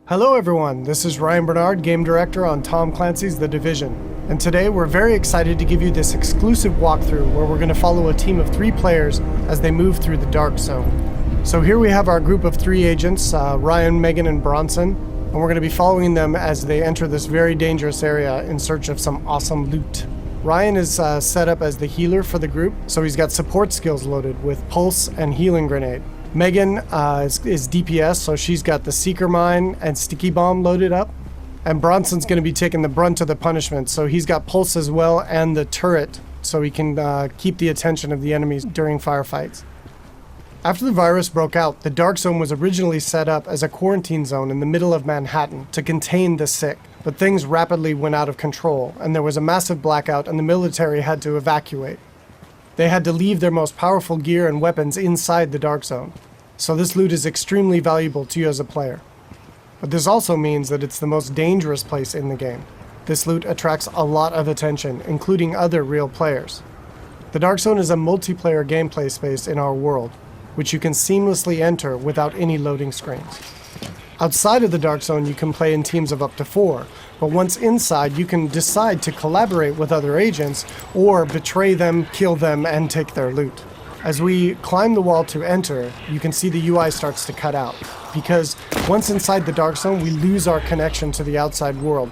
Hello everyone, this is Ryan Bernard, Game Director on Tom Clancy's The Division. And today we're very excited to give you this exclusive walkthrough where we're going to follow a team of 3 players as they move through the Dark Zone. So here we have our group of 3 agents, Ryan, Megan, and Bronson, and we're going to be following them as they enter this very dangerous area in search of some awesome loot. Ryan is set up as the healer for the group, so he's got support skills loaded with Pulse and Healing Grenade. Megan is DPS, so she's got the Seeker Mine and Sticky Bomb loaded up. And Bronson's going to be taking the brunt of the punishment, so he's got Pulse as well and the turret, so he can keep the attention of the enemies during firefights. After the virus broke out, the Dark Zone was originally set up as a quarantine zone in the middle of Manhattan to contain the sick, but things rapidly went out of control, and there was a massive blackout and the military had to evacuate. They had to leave their most powerful gear and weapons inside the Dark Zone. So this loot is extremely valuable to you as a player. But this also means that it's the most dangerous place in the game. This loot attracts a lot of attention, including other real players. The Dark Zone is a multiplayer gameplay space in our world, which you can seamlessly enter without any loading screens. Outside of the Dark Zone, you can play in teams of up to 4, but once inside, you can decide to collaborate with other agents or betray them, kill them, and take their loot. As we climb the wall to enter, you can see the UI starts to cut out, because once inside the Dark Zone, we lose our connection to the outside world.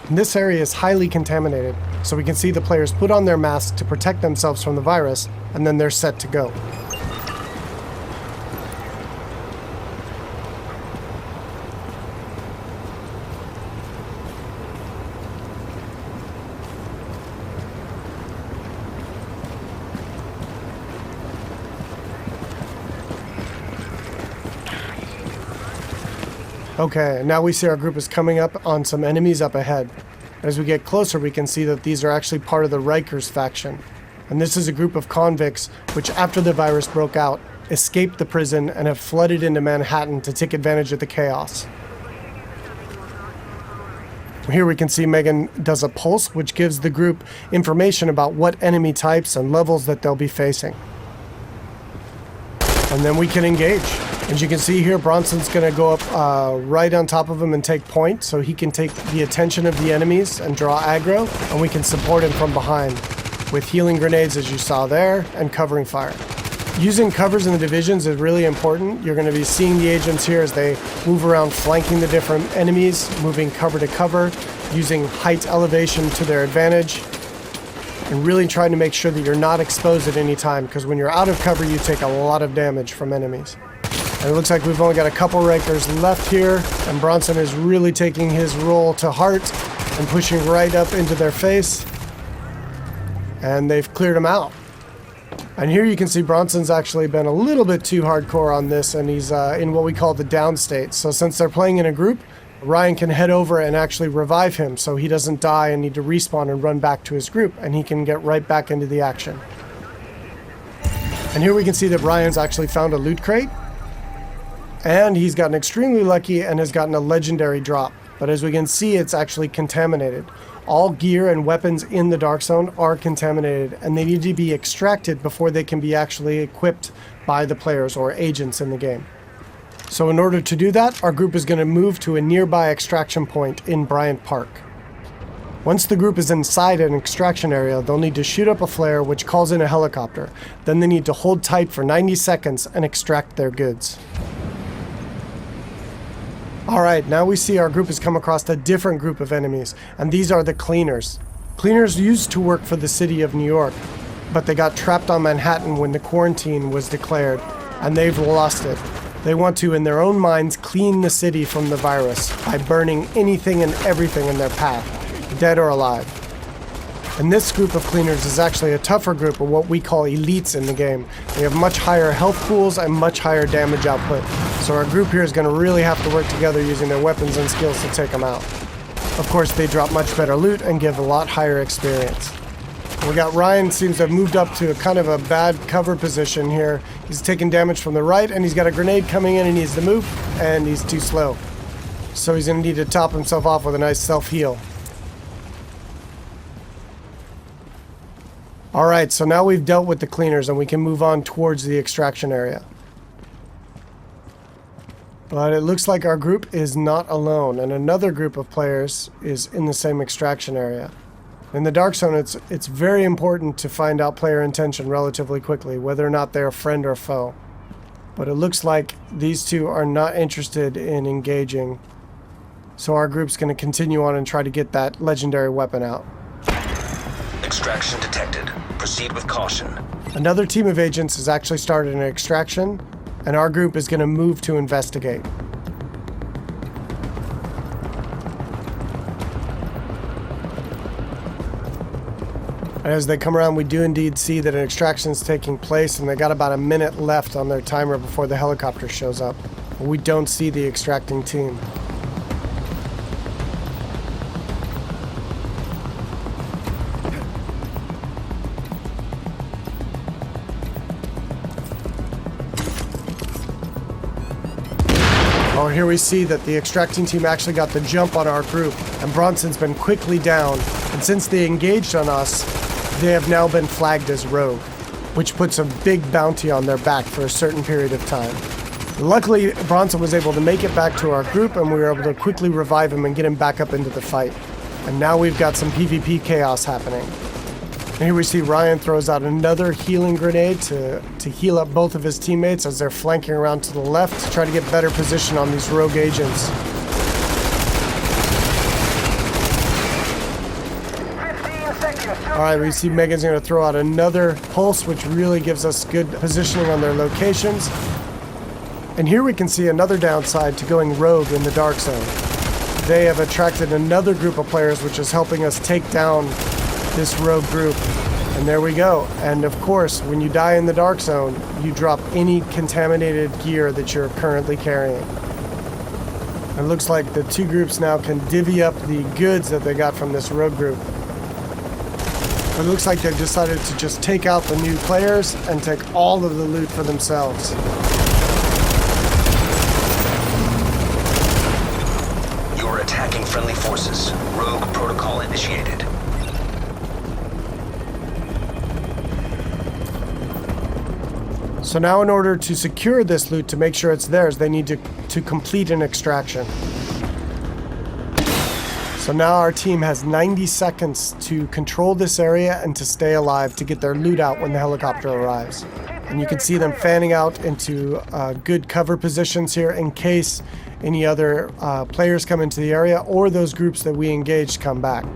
And this area is highly contaminated, so we can see the players put on their masks to protect themselves from the virus, and then they're set to go. Okay, now we see our group is coming up on some enemies up ahead. As we get closer, we can see that these are actually part of the Rikers faction. And this is a group of convicts which, after the virus broke out, escaped the prison and have flooded into Manhattan to take advantage of the chaos. Here we can see Megan does a pulse, which gives the group information about what enemy types and levels that they'll be facing. And then we can engage. As you can see here, Bronson's going to go up right on top of him and take point, so he can take the attention of the enemies and draw aggro, and we can support him from behind with healing grenades, as you saw there, and covering fire. Using covers in the divisions is really important. You're going to be seeing the agents here as they move around flanking the different enemies, moving cover to cover, using height elevation to their advantage, and really trying to make sure that you're not exposed at any time, because when you're out of cover, you take a lot of damage from enemies. And it looks like we've only got a couple Rikers left here, and Bronson is really taking his role to heart and pushing right up into their face. And they've cleared him out. And here you can see Bronson's actually been a little bit too hardcore on this, and he's in what we call the down state. So since they're playing in a group, Ryan can head over and actually revive him so he doesn't die and need to respawn and run back to his group, and he can get right back into the action. And here we can see that Ryan's actually found a loot crate. And he's gotten extremely lucky and has gotten a legendary drop. But as we can see, it's actually contaminated. All gear and weapons in the Dark Zone are contaminated, and they need to be extracted before they can be actually equipped by the players or agents in the game. So in order to do that, our group is going to move to a nearby extraction point in Bryant Park. Once the group is inside an extraction area, they'll need to shoot up a flare which calls in a helicopter. Then they need to hold tight for 90 seconds and extract their goods. Alright, now we see our group has come across a different group of enemies, and these are the Cleaners. Cleaners used to work for the city of New York, but they got trapped on Manhattan when the quarantine was declared, and they've lost it. They want to, in their own minds, clean the city from the virus by burning anything and everything in their path, dead or alive. And this group of Cleaners is actually a tougher group of what we call elites in the game. They have much higher health pools and much higher damage output. So our group here is going to really have to work together using their weapons and skills to take them out. Of course, they drop much better loot and give a lot higher experience. We got Ryan seems to have moved up to a kind of a bad cover position here. He's taking damage from the right, and he's got a grenade coming in and he needs to move, and he's too slow. So he's going to need to top himself off with a nice self-heal. Alright, so now we've dealt with the Cleaners and we can move on towards the extraction area. But it looks like our group is not alone, and another group of players is in the same extraction area. In the dark zone, it's very important to find out player intention relatively quickly, whether or not they're a friend or foe. But it looks like these two are not interested in engaging, so our group's going to continue on and try to get that legendary weapon out. Extraction detected. Proceed with caution. Another team of agents has actually started an extraction, and our group is going to move to investigate. As they come around, we do indeed see that an extraction is taking place, and they got about a minute left on their timer before the helicopter shows up. We don't see the extracting team. Oh, here we see that the extracting team actually got the jump on our group, and Bronson's been quickly down, and since they engaged on us, they have now been flagged as rogue, which puts a big bounty on their back for a certain period of time. Luckily, Bronson was able to make it back to our group, and we were able to quickly revive him and get him back up into the fight. And now we've got some PvP chaos happening. And here we see Ryan throws out another healing grenade to heal up both of his teammates as they're flanking around to the left to try to get better position on these rogue agents. Alright, we see Megan's going to throw out another pulse, which really gives us good positioning on their locations. And here we can see another downside to going rogue in the dark zone. They have attracted another group of players, which is helping us take down this rogue group. And there we go. And of course, when you die in the dark zone, you drop any contaminated gear that you're currently carrying. It looks like the two groups now can divvy up the goods that they got from this rogue group. It looks like they've decided to just take out the new players and take all of the loot for themselves. You're attacking friendly forces. Rogue protocol initiated. So now in order to secure this loot, to make sure it's theirs, they need to complete an extraction. So now our team has 90 seconds to control this area and to stay alive to get their loot out when the helicopter arrives. And you can see them fanning out into good cover positions here in case any other players come into the area or those groups that we engaged come back.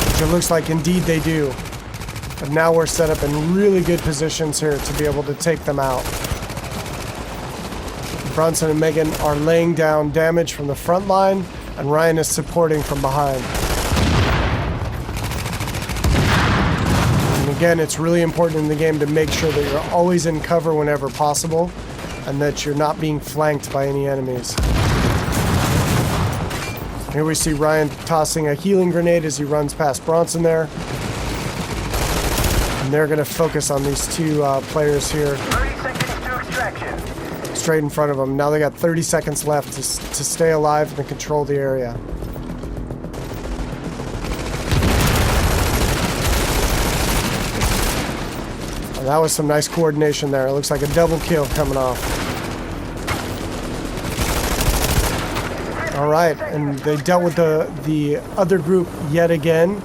Which it looks like indeed they do. But now we're set up in really good positions here to be able to take them out. Bronson and Megan are laying down damage from the front line, and Ryan is supporting from behind. And again, it's really important in the game to make sure that you're always in cover whenever possible, and that you're not being flanked by any enemies. Here we see Ryan tossing a healing grenade as he runs past Bronson there. And they're going to focus on these two players here. 30 seconds to extraction. Straight in front of them. Now they got 30 seconds left to stay alive and control the area. Oh, that was some nice coordination there. It looks like a double kill coming off. All right, and they dealt with the other group yet again,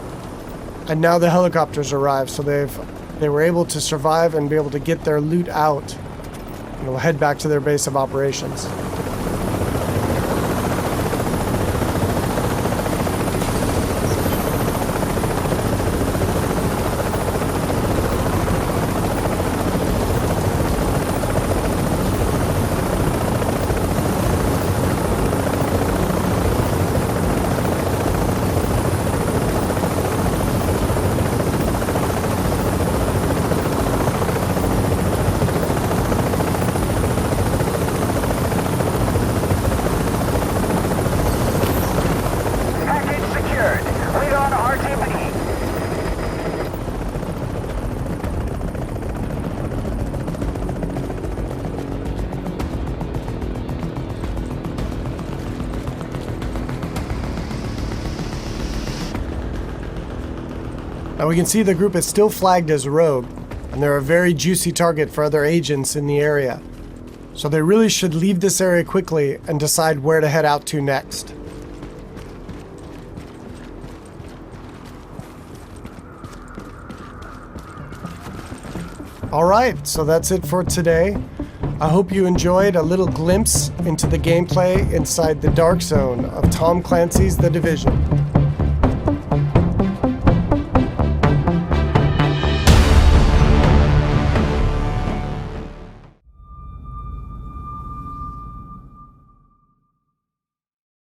and now the helicopters arrived, so they were able to survive and be able to get their loot out. And we'll head back to their base of operations. Now we can see the group is still flagged as rogue, and they're a very juicy target for other agents in the area. So they really should leave this area quickly and decide where to head out to next. Alright, so that's it for today. I hope you enjoyed a little glimpse into the gameplay inside the dark zone of Tom Clancy's The Division.